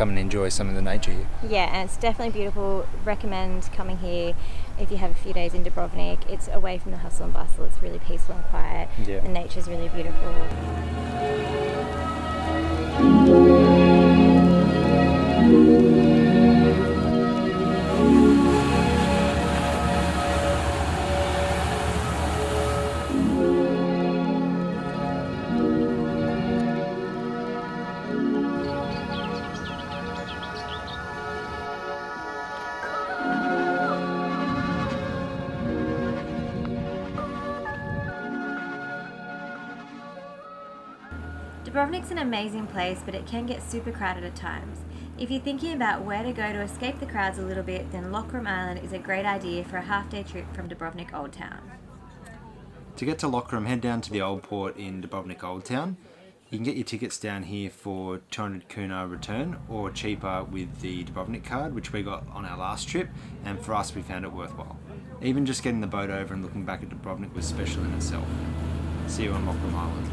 come and enjoy some of the nature here. Yeah, and it's definitely beautiful. Recommend coming here if you have a few days in Dubrovnik. It's away from the hustle and bustle. It's really peaceful and quiet. Yeah. The nature's really beautiful. Dubrovnik's an amazing place, but it can get super crowded at times. If you're thinking about where to go to escape the crowds a little bit, then Lokrum Island is a great idea for a half-day trip from Dubrovnik Old Town. To get to Lokrum, head down to the Old Port in Dubrovnik Old Town. You can get your tickets down here for 200 kuna return, or cheaper with the Dubrovnik card, which we got on our last trip, and for us we found it worthwhile. Even just getting the boat over and looking back at Dubrovnik was special in itself. See you on Lokrum Island.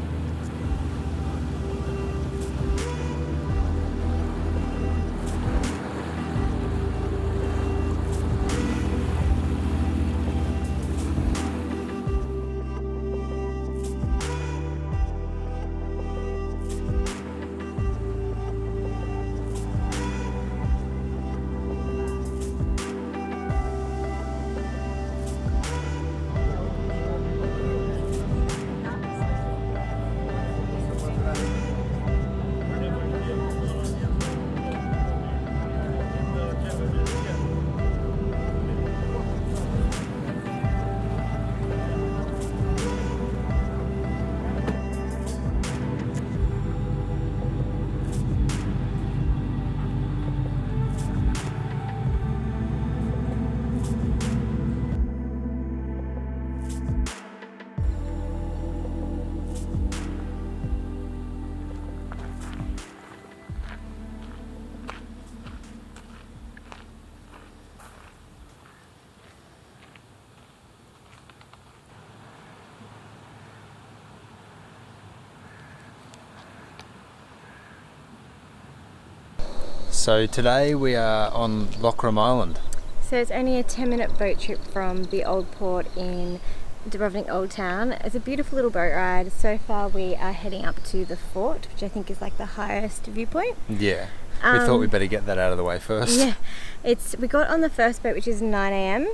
So today we are on Lokrum Island. So it's only a 10-minute boat trip from the Old Port in Dubrovnik Old Town. It's a beautiful little boat ride. So far we are heading up to the fort, which I think is like the highest viewpoint. Yeah, we thought we'd better get that out of the way first. Yeah, we got on the first boat, which is 9 a.m.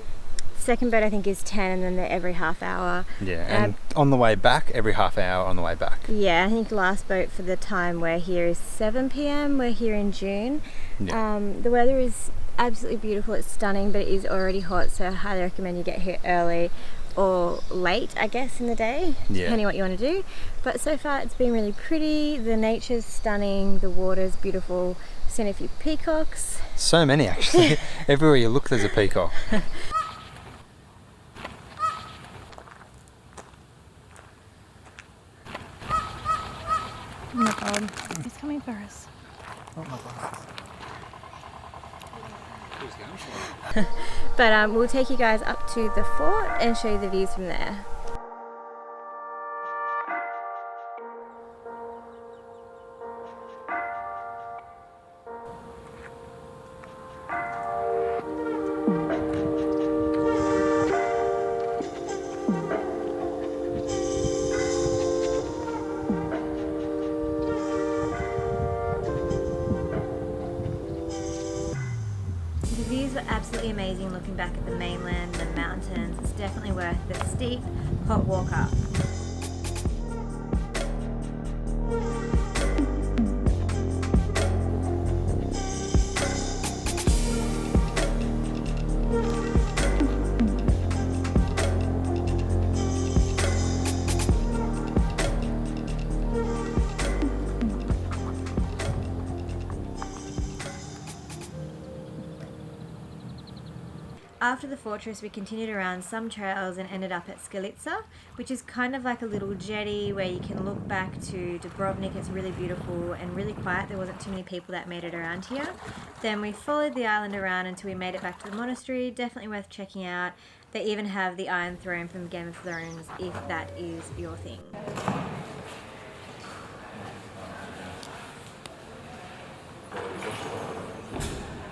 Second boat I think is 10, and then they're every half hour. Yeah, and on the way back, every half hour on the way back. Yeah, I think the last boat for the time we're here is 7 p.m. We're here in June. Yeah. The weather is absolutely beautiful. It's stunning, but it is already hot, so I highly recommend you get here early or late, I guess, in the day, depending what you want to do. But so far it's been really pretty. The nature's stunning, the water's beautiful. I've seen a few peacocks. So many, actually. Everywhere you look there's a peacock. Oh my god, he's coming for us. Oh my god. But we'll take you guys up to the fort and show you the views from there. The views were absolutely amazing looking back at the mainland and the mountains. It's definitely worth the steep, hot walk up. After the fortress, we continued around some trails and ended up at Skalica, which is kind of like a little jetty where you can look back to Dubrovnik. It's really beautiful and really quiet. There wasn't too many people that made it around here. Then we followed the island around until we made it back to the monastery. Definitely worth checking out. They even have the Iron Throne from Game of Thrones if that is your thing.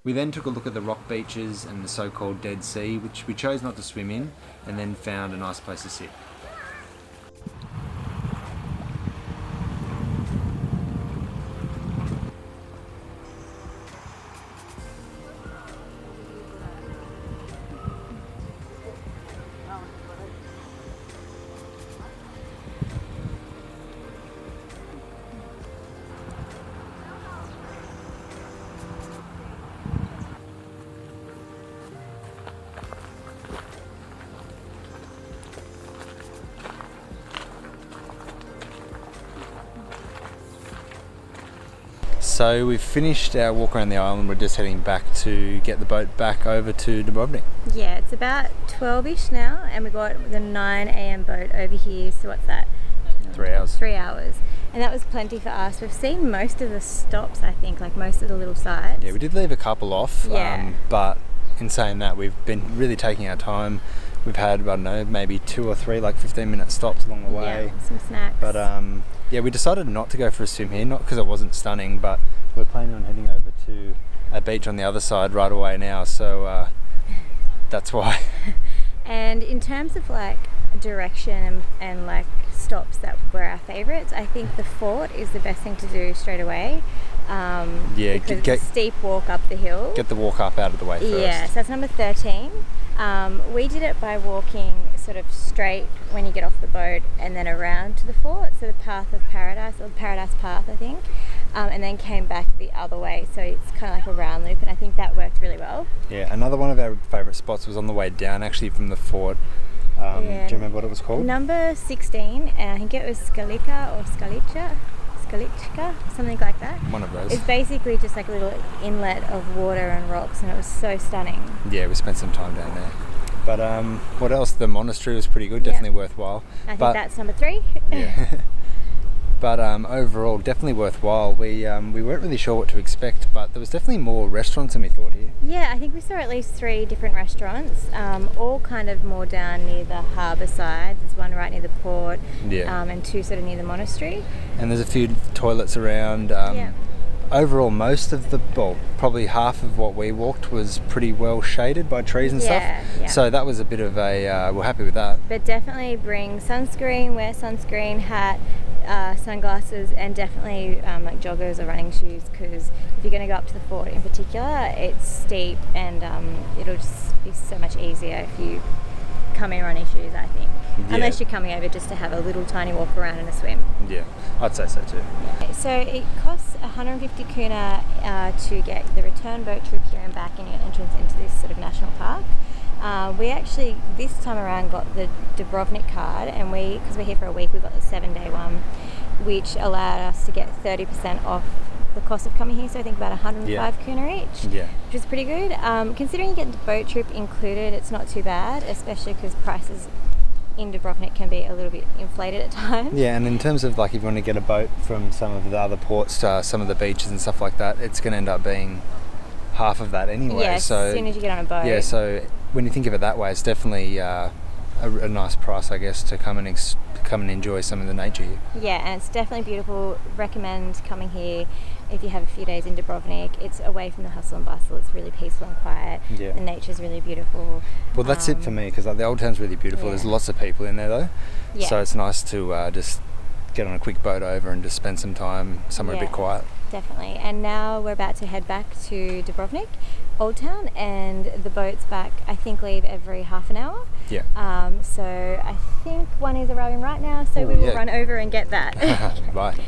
We then took a look at the rock beaches and the so-called Dead Sea, which we chose not to swim in, and then found a nice place to sit. So we've finished our walk around the island. We're just heading back to get the boat back over to Dubrovnik. Yeah, it's about 12ish now, and we got the 9 a.m. boat over here. So what's that? 3 hours. 3 hours, and that was plenty for us. We've seen most of the stops, I think, like most of the little sites. Yeah, we did leave a couple off. Yeah. But in saying that, we've been really taking our time. We've had, I don't know, maybe 2 or 3 like 15-minute stops along the way. Yeah, some snacks. But yeah, we decided not to go for a swim here, not because it wasn't stunning, but we're planning on heading over to a beach on the other side right away now, so that's why. And in terms of like direction and like stops that were our favourites, I think the fort is the best thing to do straight away. Yeah, because it's a steep walk up the hill. Get the walk up out of the way first. Yeah, so that's number 13. We did it by walking sort of straight when you get off the boat and then around to the fort, so the path of paradise, or the paradise path, I think, and then came back the other way, so it's kind of like a round loop, and I think that worked really well. Yeah, another one of our favourite spots was on the way down actually from the fort. Do you remember what it was called? Number 16, and I think it was Skalica or Skalica, something like that. One of those. It's basically just like a little inlet of water and rocks, and it was so stunning. Yeah, we spent some time down there. But what else? The monastery was pretty good, definitely worthwhile. I think that's number 3. Yeah. But overall, definitely worthwhile. We weren't really sure what to expect, but there was definitely more restaurants than we thought here. Yeah, I think we saw at least 3 different restaurants, all kind of more down near the harbour side. There's one right near the port, and 2 sort of near the monastery. And there's a few toilets around. Overall, most of probably half of what we walked was pretty well shaded by trees and stuff. Yeah. So that was a bit of a, we're happy with that. But definitely bring sunscreen, wear sunscreen, hat, sunglasses, and definitely like joggers or running shoes, because if you're going to go up to the fort in particular, it's steep, and it'll just be so much easier if you come in running shoes, I think. Yeah. Unless you're coming over just to have a little tiny walk around and a swim. Yeah, I'd say so too. So it costs 150 kuna to get the return boat trip here and back, and your entrance into this sort of national park. We actually this time around got the Dubrovnik card, and because we're here for a week, we got the 7-day one, which allowed us to get 30% off the cost of coming here, so I think about 105 kuna each, which is pretty good. Considering you get the boat trip included, it's not too bad, especially because prices in Dubrovnik can be a little bit inflated at times. Yeah, and in terms of like if you want to get a boat from some of the other ports to some of the beaches and stuff like that, it's going to end up being half of that anyway. Yeah, so as soon as you get on a boat. Yeah, so when you think of it that way, it's definitely a nice price, I guess, to come and enjoy some of the nature here. Yeah, and it's definitely beautiful. Recommend coming here if you have a few days in Dubrovnik. It's away from the hustle and bustle. It's really peaceful and quiet. Yeah. The nature's really beautiful. Well, that's it for me, because like, the old town's really beautiful. There's lots of people in there though, so it's nice to just get on a quick boat over and just spend some time somewhere a bit quiet. Definitely. And now we're about to head back to Dubrovnik, Old Town, and the boats back, I think, leave every half an hour. Yeah. So I think one is arriving right now, so we will run over and get that. Bye.